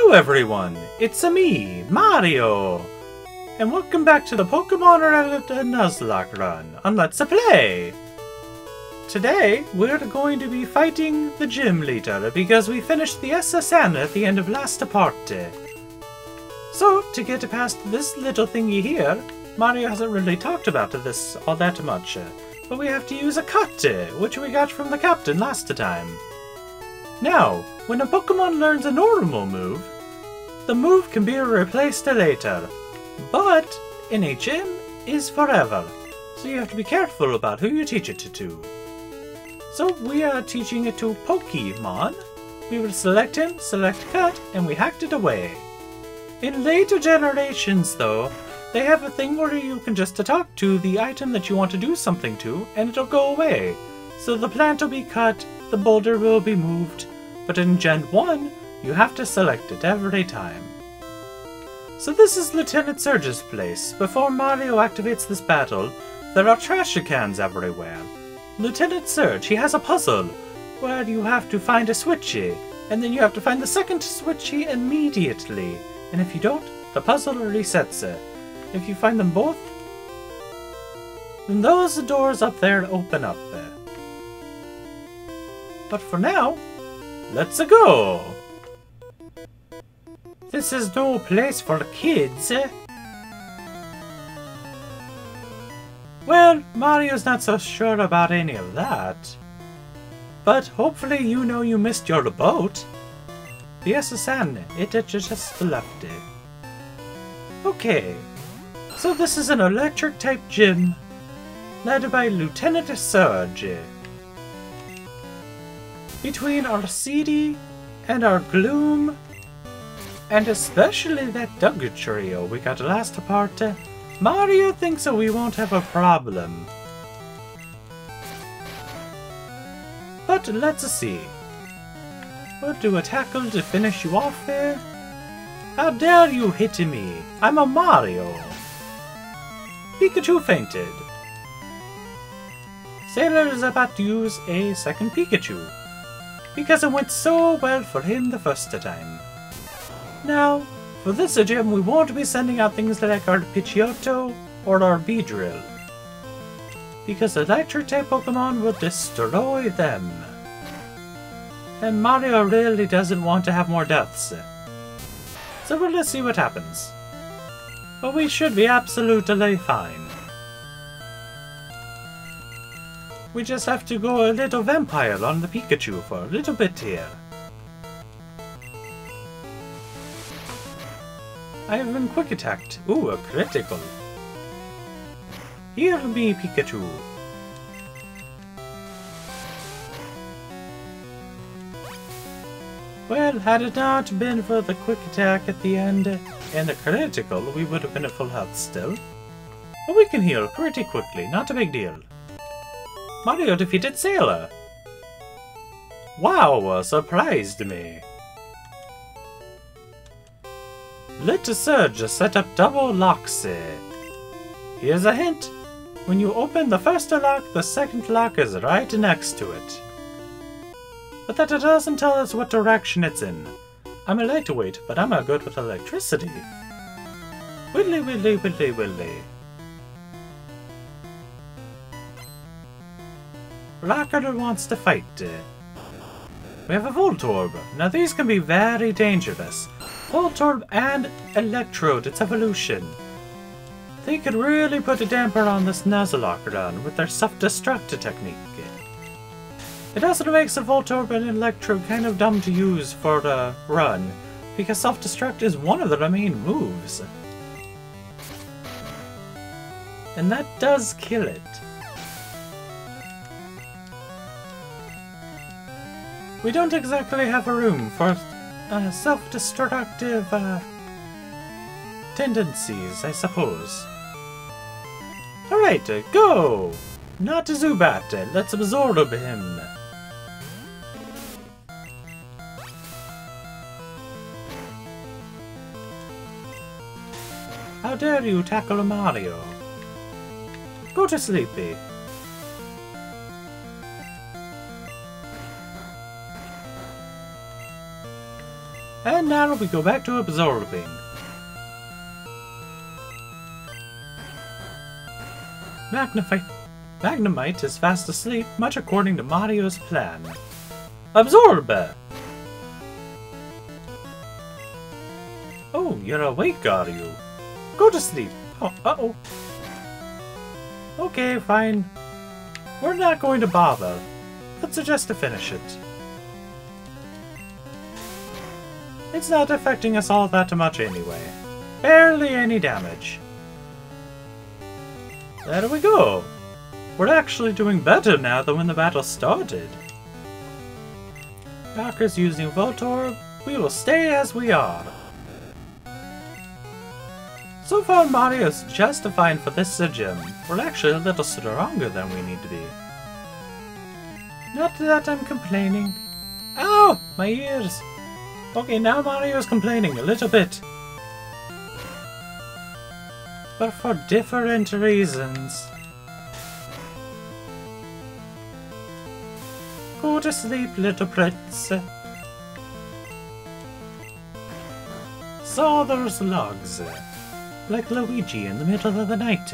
Hello everyone, it's me, Mario! And welcome back to the Pokémon Red Nuzlocke run on Let's Play! Today, we're going to be fighting the gym leader because we finished the SSN at the end of last part. So, to get past this little thingy here, Mario hasn't really talked about this all that much, but we have to use a cut, which we got from the captain last time. Now, when a Pokémon learns a normal move, the move can be replaced later, but in a gym is forever, so you have to be careful about who you teach it to. So we are teaching it to Pokémon. We will select him, select cut, and we hacked it away. In later generations though, they have a thing where you can just talk to the item that you want to do something to, and it'll go away. So the plant will be cut, the boulder will be moved, but in Gen 1, you have to select it every time. So this is Lieutenant Surge's place. Before Mario activates this battle, there are trash cans everywhere. Lieutenant Surge, he has a puzzle where you have to find a switchy, and then you have to find the second switchy immediately. And if you don't, the puzzle resets it. If you find them both, then those doors up there open up. But for now, let's go! This is no place for kids. Well, Mario's not so sure about any of that. But hopefully you know you missed your boat. The SSN, it just left it. Okay, so this is an electric type gym, led by Lieutenant Surge. Between our Seedy and our Gloom, and especially that Doug trio we got last part, Mario thinks that we won't have a problem. But let's see. We'll do a tackle to finish you off there. How dare you hit me? I'm a Mario. Pikachu fainted. Sailor is about to use a second Pikachu, because it went so well for him the first time. Now, for this gym we won't be sending out things like our Pidgeotto or our Beedrill, because electric type Pokemon will destroy them. And Mario really doesn't want to have more deaths. So we'll just see what happens. But we should be absolutely fine. We just have to go a little vampire on the Pikachu for a little bit here. I have been quick attacked. Ooh, a critical. Heal me, Pikachu. Well, had it not been for the quick attack at the end and the critical, we would have been at full health still. But we can heal pretty quickly, not a big deal. Mario defeated Sailor. Wow, surprised me. Let Surge set up double locks. Here's a hint. When you open the first lock, the second lock is right next to it. But that doesn't tell us what direction it's in. I'm a lightweight, but I'm not good with electricity. Widdly widdly widdly widdly. Rocker wants to fight. We have a Voltorb. Now these can be very dangerous. Voltorb and Electrode, its evolution. They could really put a damper on this Nuzlocke run with their self-destruct technique. It also makes a Voltorb and Electrode kind of dumb to use for the run, because self-destruct is one of their main moves. And that does kill it. We don't exactly have a room for self-destructive tendencies, I suppose. Alright, go! Not a Zubat, let's absorb him. How dare you tackle Mario? Go to sleepy. And now we go back to absorbing. Magnemite is fast asleep, much according to Mario's plan. Absorb! Oh, you're awake, are you? Go to sleep. Oh, uh-oh. Okay, fine. We're not going to bother. Let's suggest to finish it. It's not affecting us all that much anyway. Barely any damage. There we go. We're actually doing better now than when the battle started. Darker's using Voltorb. We will stay as we are. So far, Mario's just fine for this gym. We're actually a little stronger than we need to be. Not that I'm complaining. Ow! My ears! Okay, now Mario's complaining a little bit. But for different reasons. Go to sleep, little prince. Saw those logs. Like Luigi in the middle of the night.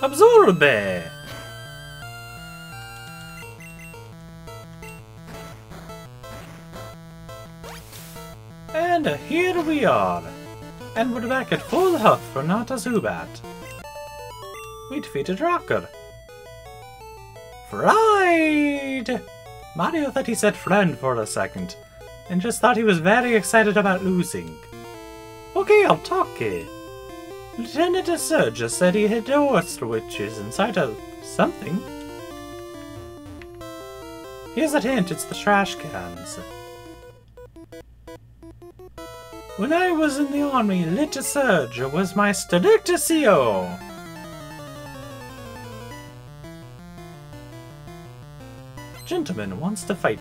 Absorb! And here we are. And we're back at full health for not a Zubat. We defeated Rocker. Fried! Mario thought he said friend for a second, and just thought he was very excited about losing. Okay, I'll talk it. Lieutenant Surge said he had door switches inside of something. Here's a hint, it's the trash cans. When I was in the army, Lieutenant Surge was my Stadictio. Gentleman wants to fight.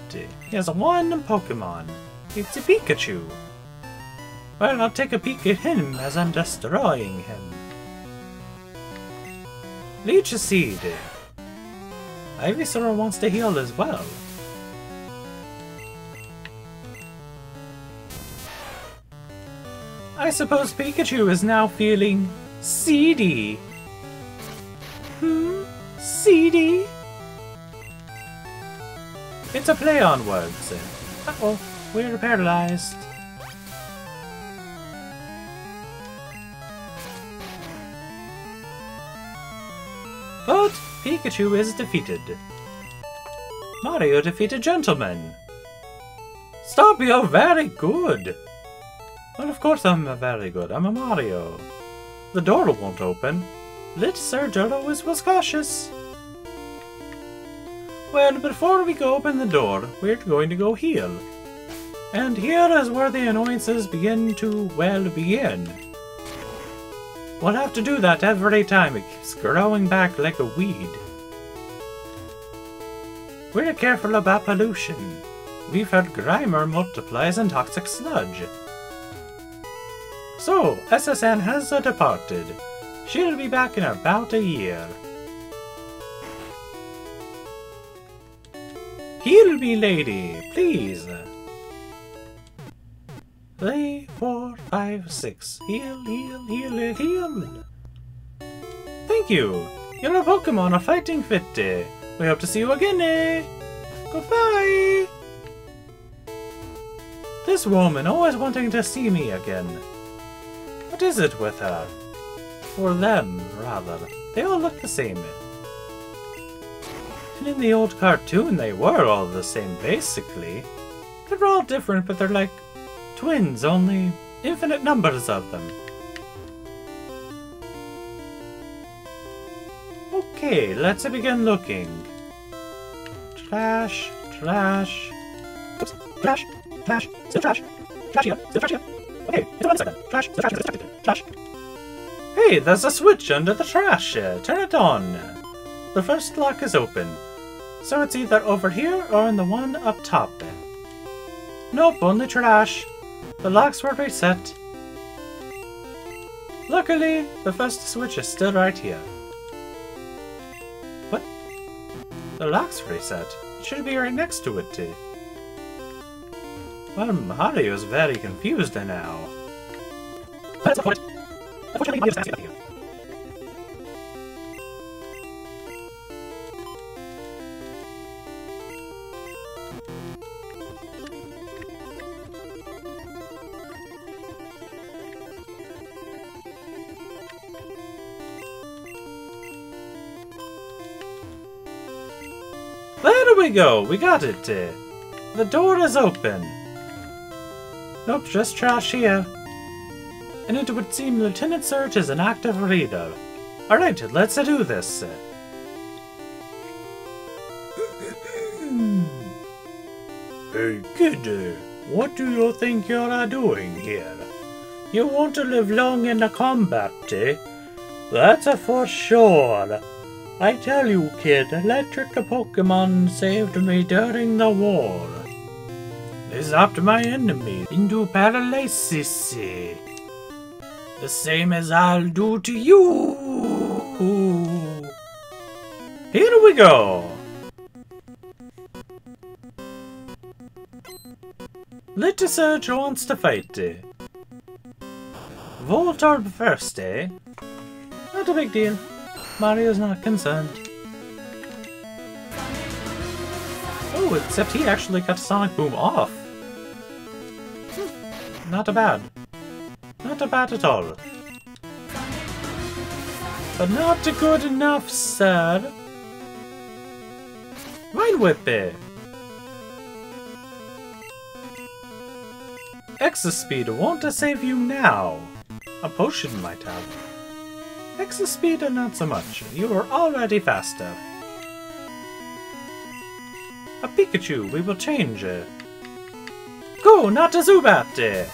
He has one Pokemon. It's a Pikachu. Well, I'll take a peek at him as I'm destroying him. Leech Seed. Ivysaur wants to heal as well. I suppose Pikachu is now feeling seedy. Seedy? It's a play on words. Uh-oh, we're paralyzed. But Pikachu is defeated. Mario defeated Gentleman. Stop, you're very good. Well, of course I'm very good. I'm a Mario. The door won't open. Lit Sir Jolo was cautious. Well, before we go open the door, we're going to go heal. And here is where the annoyances begin to, well, begin. We'll have to do that every time. It keeps growing back like a weed. We're careful about pollution. We've heard Grimer multiplies in toxic sludge. So, SSN has departed. She'll be back in about a year. Heal me, lady, please. 3, 4, 5, 6. Heal, heal, heal, heal. Thank you. You're a Pokemon, a fighting fit. We hope to see you again. Goodbye. This woman always wanting to see me again. What is it with her? Or them, rather. They all look the same. And in the old cartoon, they were all the same, basically. They're all different, but they're like twins, only infinite numbers of them. Okay, let's begin looking. Trash, trash. Oops, trash, trash, still trash. Trash here, still trash here. Okay, it's 1 second. Trash, still trash, still trash. Hey, there's a switch under the trash. Turn it on. The first lock is open. So it's either over here or in the one up top. Nope, only trash. The locks were reset. Luckily, the first switch is still right here. What? The lock's reset. It should be right next to it. Well, Mario's very confused now. That's the point. Unfortunately, Mario's asking about you. There we go! We got it! The door is open. Nope, just trash here. And it would seem Lieutenant Surge is an active reader. Alright, let's do this. Hey kid, what do you think you're doing here? You want to live long in the combat, eh? That's for sure. I tell you, kid, electric Pokémon saved me during the war. They zapped my enemy into paralysis. The same as I'll do to you. Here we go. Little Surge wants to fight. Voltorb first, eh? Not a big deal. Mario's not concerned. Oh, except he actually got Sonic Boom off. Not bad. Not bad at all. But not good enough, sir. Mind Whip it. Extra Speed won't save you now. A potion might have. Extra Speed not so much. You are already faster. A Pikachu, we will change it. Go, not a Zubat!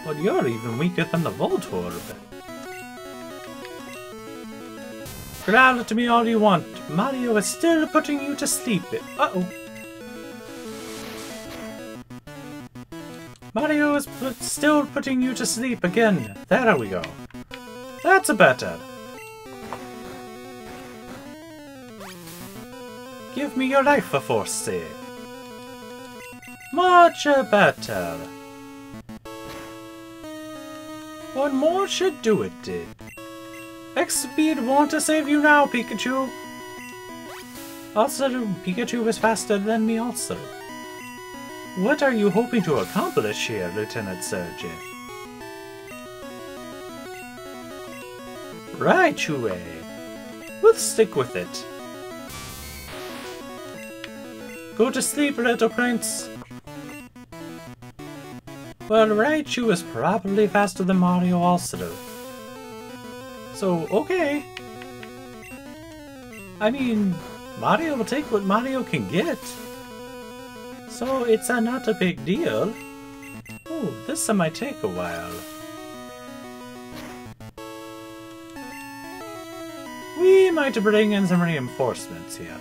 But you're even weaker than the Voltorb. Growl at me all you want. Mario is still putting you to sleep. Uh-oh. Mario is still putting you to sleep again. There we go. That's better. Give me your life force, say. Much better. One more should do it. X-Speed won't save you now, Pikachu. Also, Pikachu is faster than me also. What are you hoping to accomplish here, Lieutenant Surge? Right, Chue. We'll stick with it. Go to sleep, little prince. Well, Raichu is probably faster than Mario also. So, okay. I mean, Mario will take what Mario can get. So, it's not a big deal. Oh, this might take a while. We might bring in some reinforcements here.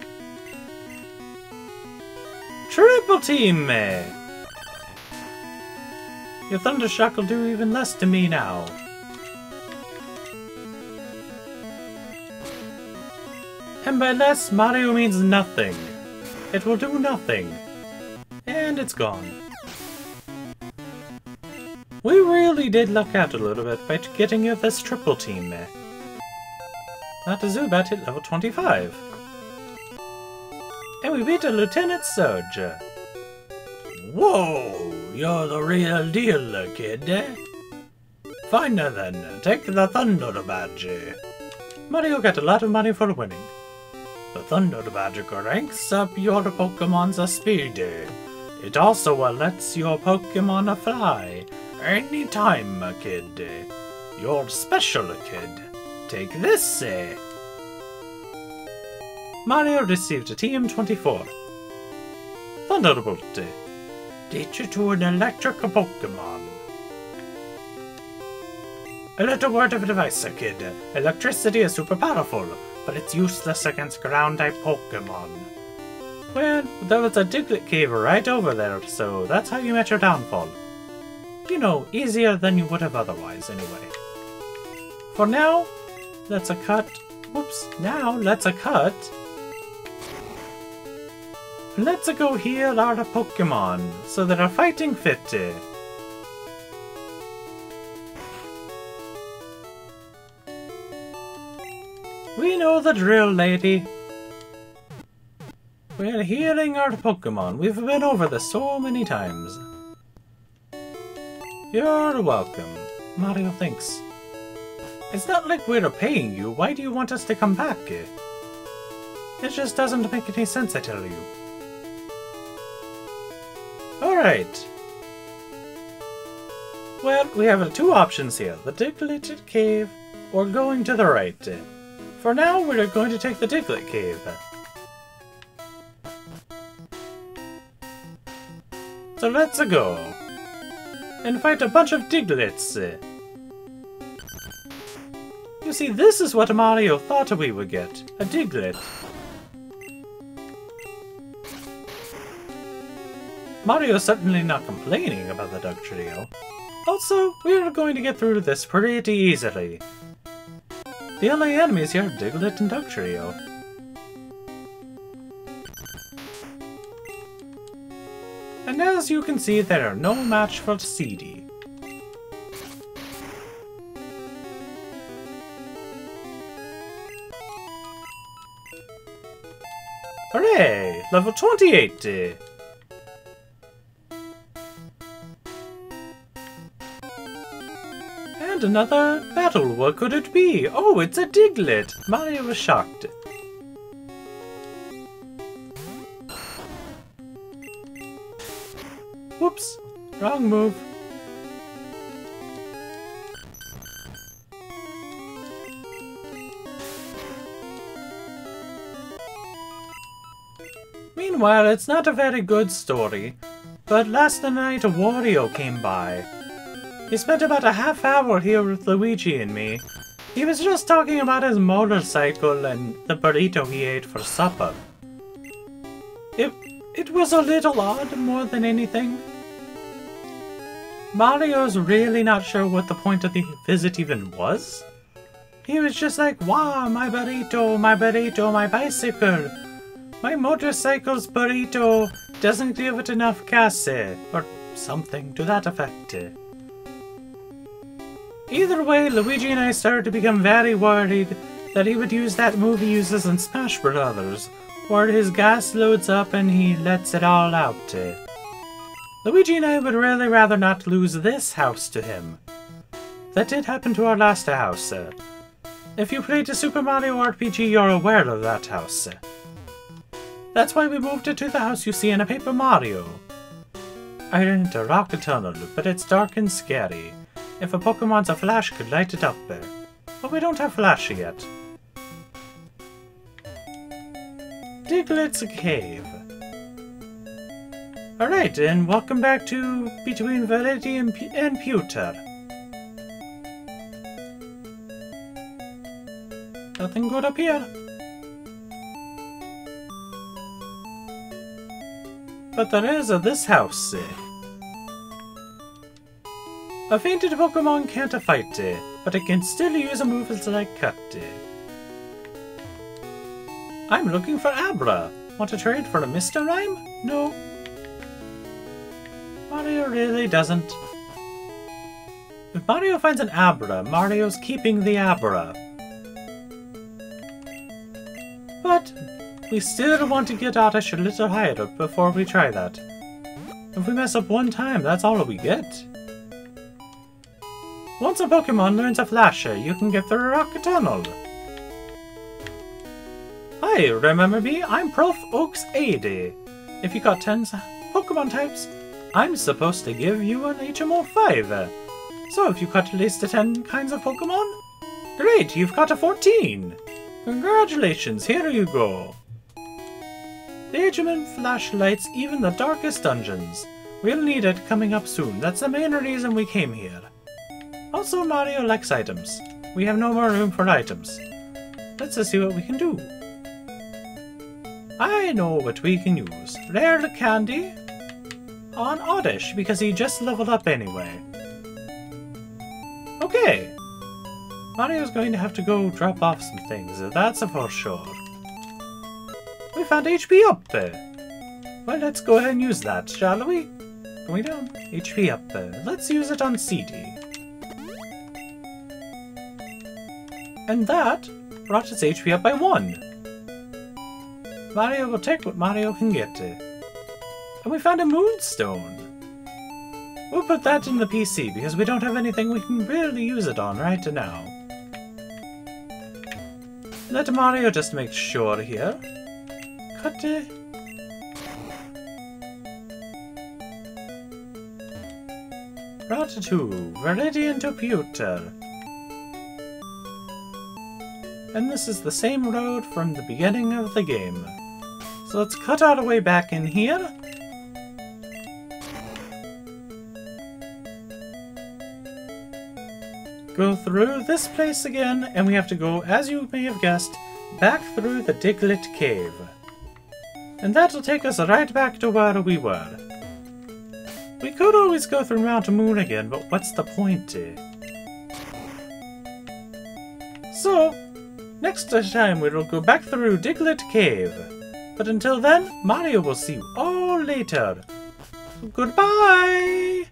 Triple Team me! Your Thundershock will do even less to me now. And by less, Mario means nothing. It will do nothing. And it's gone. We really did luck out a little bit by getting you this Triple Team there. Not a Zubat at level 25. And we beat a Lieutenant Surge. Whoa! You're the real deal, kid. Fine then, take the Thunder Badge. Mario got a lot of money for winning. The Thunder Badge ranks up your Pokemon's speed. It also lets your Pokemon fly. Anytime, kid. You're special, kid. Take this. Mario received a TM24. Thunderbolt. Teach you to an electric Pokemon. A little word of advice, kid. Electricity is super powerful, but it's useless against ground-type Pokemon. Well, there was a Diglett cave right over there, so that's how you met your downfall. You know, easier than you would have otherwise, anyway. For now, let's cut Whoops, now let's cut. Let's go heal our Pokémon so that are fighting fit. We know the drill, lady. We're healing our Pokémon. We've been over this so many times. You're welcome. Mario, thanks. It's not like we're paying you. Why do you want us to come back? It just doesn't make any sense, I tell you. Alright. Well, we have two options here. The Diglett Cave or going to the right. For now, we're going to take the Diglett Cave. So let's go. And fight a bunch of Diglets. You see, this is what Mario thought we would get. A Diglett. Mario's certainly not complaining about the Duck Trio. Also, we're going to get through this pretty easily. The only enemies here are Diglett and Duck Trio. And as you can see, they are no match for CD. Hooray! Level 28! And another battle, what could it be? Oh, it's a Diglett! Mario was shocked. Whoops! Wrong move. Meanwhile, it's not a very good story, but last night Wario came by. He spent about a half hour here with Luigi and me. He was just talking about his motorcycle and the burrito he ate for supper. It was a little odd more than anything. Mario's really not sure what the point of the visit even was. He was just like, wow, my burrito, my bicycle. My motorcycle's burrito doesn't give it enough gas, or something to that effect. Either way, Luigi and I started to become very worried that he would use that move he uses in Smash Bros., where his gas loads up and he lets it all out. Luigi and I would really rather not lose this house to him. That did happen to our last house. If you played a Super Mario RPG, you're aware of that house. That's why we moved it to the house you see in a Paper Mario. I entered a rocket tunnel, but it's dark and scary. If a Pokemon's a flash could light it up there. But we don't have Flash yet. Diglett's Cave. Alright, and welcome back to Between Validity and Pewter. Nothing good up here. But there is this house. A fainted Pokemon can't fight, but it can still use moves like Cut. I'm looking for Abra. Want to trade for a Mr. Rhyme? No. Mario really doesn't. If Mario finds an Abra, Mario's keeping the Abra. But we still want to get Oddish a little higher up before we try that. If we mess up one time, that's all we get. Once a Pokemon learns a Flasher, you can get through a Rocket Tunnel. Hi, remember me? I'm Prof. Oaks 80. If you got 10 Pokemon types, I'm supposed to give you an HMO 5. So if you caught at least 10 kinds of Pokemon, great, you've caught a 14. Congratulations, here you go. The HMO flashlights even the darkest dungeons. We'll need it coming up soon. That's the main reason we came here. Also, Mario likes items. We have no more room for items. Let's just see what we can do. I know what we can use. Rare candy on Oddish, because he just leveled up anyway. Okay. Mario's going to have to go drop off some things, that's for sure. We found HP up there. Well, let's go ahead and use that, shall we? Going down. HP up there. Let's use it on CD. And that brought its HP up by 1. Mario will take what Mario can get. And we found a moonstone. We'll put that in the PC because we don't have anything we can really use it on right now. Let Mario just make sure here. Cut it. Route 2, Viridian to Pewter. And this is the same road from the beginning of the game. So let's cut our way back in here. Go through this place again, and we have to go, as you may have guessed, back through the Diglett Cave. And that'll take us right back to where we were. We could always go through Mount Moon again, but what's the point? So, next time we'll go back through Diglett Cave. But until then, Mario will see you all later. Goodbye!